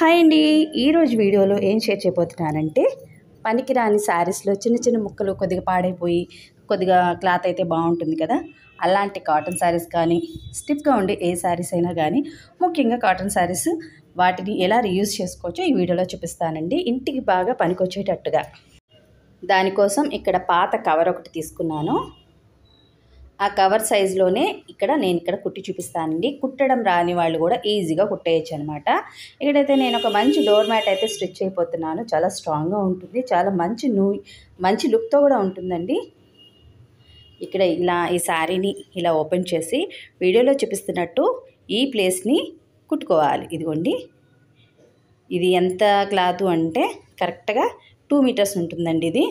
Hi అండి. ఈరోజు వీడియోలో ఏం షేర్ చేయబోతున్నానంటే పనికిరాని శారీస్లో చిన్న చిన్న ముక్కలు కొద్దిగా పాడైపోయి కొద్దిగా క్లాత్ అయితే బాగుంటుంది కదా, అలాంటి కాటన్ శారీస్ కానీ స్టిఫ్గా ఉండే ఏ శారీస్ అయినా కానీ ముఖ్యంగా కాటన్ శారీస్ వాటిని ఎలా రీయూజ్ చేసుకోవచ్చో ఈ వీడియోలో చూపిస్తానండి, ఇంటికి బాగా పనికొచ్చేటట్టుగా. దానికోసం ఇక్కడ పాత కవర్ ఒకటి తీసుకున్నాను. ఆ కవర్ సైజులోనే నేను కుట్టి చూపిస్తానండి. కుట్టడం రాని వాళ్ళు కూడా ఈజీగా కుట్టేయచ్చు అనమాట. ఇక్కడైతే నేను ఒక మంచి డోర్ మ్యాట్ అయితే స్టిచ్ అయిపోతున్నాను. చాలా స్ట్రాంగ్గా ఉంటుంది, చాలా మంచి లుక్తో కూడా ఉంటుందండి. ఇక్కడ ఈ శారీని ఇలా ఓపెన్ చేసి వీడియోలో చూపిస్తున్నట్టు ఈ ప్లేస్ని కుట్టుకోవాలి. ఇదిగోండి, ఇది ఎంత క్లాత్ అంటే కరెక్ట్గా 2 మీటర్స్ ఉంటుందండి. ఇది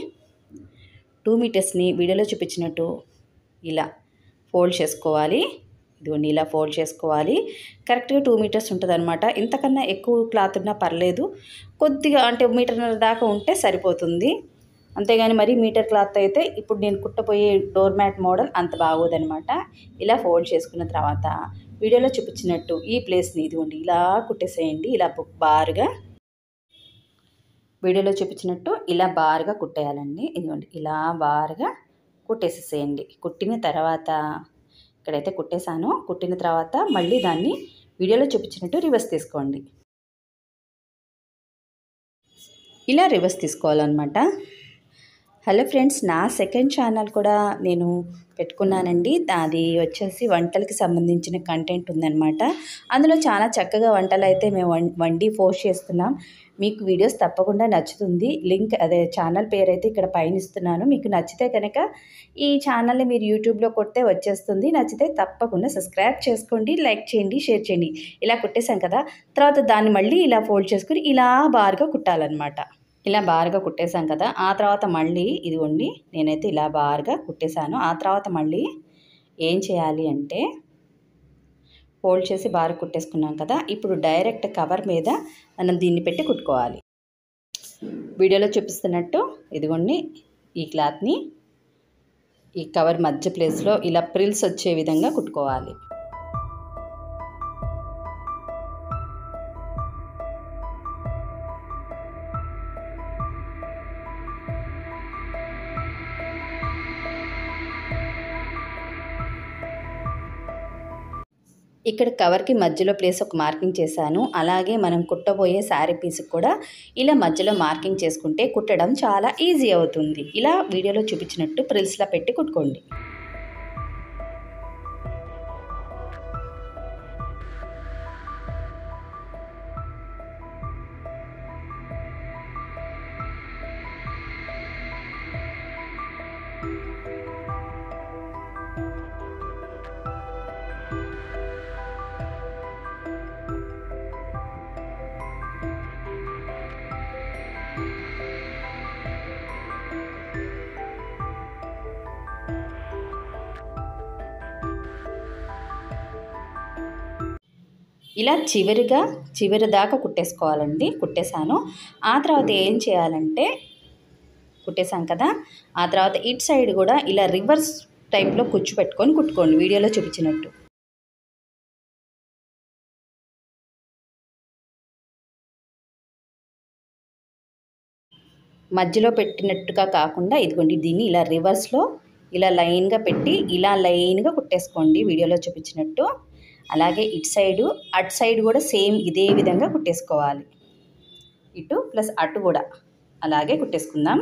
2 మీటర్స్ని వీడియోలో చూపించినట్టు ఇలా ఫోల్డ్ చేసుకోవాలి. ఇదిగోండి, ఇలా ఫోల్డ్ చేసుకోవాలి. కరెక్ట్గా 2 మీటర్స్ ఉంటుంది అనమాట. ఇంతకన్నా ఎక్కువ క్లాత్ ఉన్నా పర్లేదు, కొద్దిగా అంటే 1.5 మీటర్ దాకా ఉంటే సరిపోతుంది. అంతేగాని మరి మీటర్ క్లాత్ అయితే ఇప్పుడు నేను కుట్టబోయే డోర్ మ్యాట్ మోడల్ అంత బాగోదనమాట. ఇలా ఫోల్డ్ చేసుకున్న తర్వాత వీడియోలో చూపించినట్టు ఈ ప్లేస్ని ఇదిగోండి ఇలా కుట్టేసేయండి. ఇలా బారుగా వీడియోలో చూపించినట్టు ఇలా బారుగా కుట్టేయాలండి. ఇదిగోండి ఇలా బారుగా కుట్టేసేసేయండి. కుట్టిన తర్వాత ఇక్కడైతే కుట్టేశాను. కుట్టిన తర్వాత మళ్ళీ దాన్ని వీడియోలో చూపించినట్టు రివర్స్ తీసుకోండి. ఇలా రివర్స్ తీసుకోవాలన్నమాట. హలో ఫ్రెండ్స్, నా సెకండ్ ఛానల్ కూడా నేను పెట్టుకున్నానండి. అది వచ్చేసి వంటలకి సంబంధించిన కంటెంట్ ఉందన్నమాట. అందులో చాలా చక్కగా వంటలు అయితే మేము వండి పోస్ట్ చేస్తున్నాం. మీకు వీడియోస్ తప్పకుండా నచ్చుతుంది. లింక్ ఛానల్ పేరు అయితే ఇక్కడ పైన ఇస్తున్నాను. మీకు నచ్చితే కనుక ఈ ఛానల్ని మీరు యూట్యూబ్లో కొడితే వచ్చేస్తుంది. నచ్చితే తప్పకుండా సబ్స్క్రైబ్ చేసుకోండి, లైక్ చేయండి, షేర్ చేయండి. ఇలా కుట్టేసాం కదా, తర్వాత దాన్ని మళ్ళీ ఇలా ఫోల్డ్ చేసుకుని ఇలా బారుగా కుట్టాలన్నమాట. ఇలా బారుగా కుట్టేసాం కదా, ఆ తర్వాత మళ్ళీ ఇదిగోండి నేనైతే ఇలా బారుగా కుట్టేశాను. ఆ తర్వాత మళ్ళీ ఏం చేయాలి అంటే ఫోల్డ్ చేసి బారు కుట్టేసుకున్నాం కదా, ఇప్పుడు డైరెక్ట్ కవర్ మీద మనం దీన్ని పెట్టి కుట్టుకోవాలి. వీడియోలో చూపిస్తున్నట్టు ఇదిగోండి ఈ క్లాత్ని ఈ కవర్ మధ్య ప్లేస్లో ఇలా ప్రిల్స్ వచ్చే విధంగా కుట్టుకోవాలి. ఇక్కడ కవర్కి మధ్యలో ప్లేస్ ఒక మార్కింగ్ చేశాను. అలాగే మనం కుట్టబోయే శారీ పీస్కి కూడా ఇలా మధ్యలో మార్కింగ్ చేసుకుంటే కుట్టడం చాలా ఈజీ అవుతుంది. ఇలా వీడియోలో చూపించినట్టు ప్రిల్స్లా పెట్టి కుట్టుకోండి. ఇలా చివరి దాకా కుట్టేసుకోవాలండి. కుట్టేశాను. ఆ తర్వాత ఏం చేయాలంటే కుట్టేశాం కదా, ఆ తర్వాత ఇటు సైడ్ కూడా ఇలా రివర్స్ టైప్లో కుచ్చు పెట్టుకొని కుట్టుకోండి వీడియోలో చూపించినట్టు. మధ్యలో పెట్టినట్టుగా కాకుండా ఇదిగోండి దీన్ని ఇలా రివర్స్లో ఇలా లైన్గా పెట్టి ఇలా లైన్గా కుట్టేసుకోండి వీడియోలో చూపించినట్టు. అలాగే ఇటు సైడు అటు సైడ్ కూడా సేమ్ ఇదే విధంగా కుట్టేసుకోవాలి. ఇటు ప్లస్ అటు కూడా అలాగే కుట్టేసుకుందాం.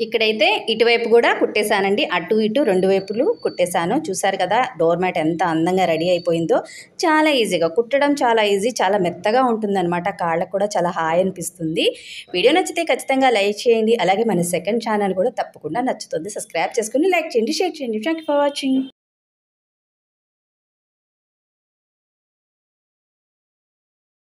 ఇక్కడైతే ఇటువైపు కూడా కుట్టేశానండి, అటు ఇటు రెండు వైపులు కుట్టేశాను. చూసారు కదా డోర్ మ్యాట్ ఎంత అందంగా రెడీ అయిపోయిందో. చాలా ఈజీగా కుట్టడం, చాలా ఈజీ, చాలా మెత్తగా ఉంటుందన్నమాట. కాళ్ళకు కూడా చాలా హాయ్ అనిపిస్తుంది. వీడియో నచ్చితే ఖచ్చితంగా లైక్ చేయండి. అలాగే మన సెకండ్ ఛానల్ కూడా తప్పకుండా నచ్చుతుంది. సబ్స్క్రైబ్ చేసుకుని లైక్ చేయండి, షేర్ చేయండి. Thank you for watching.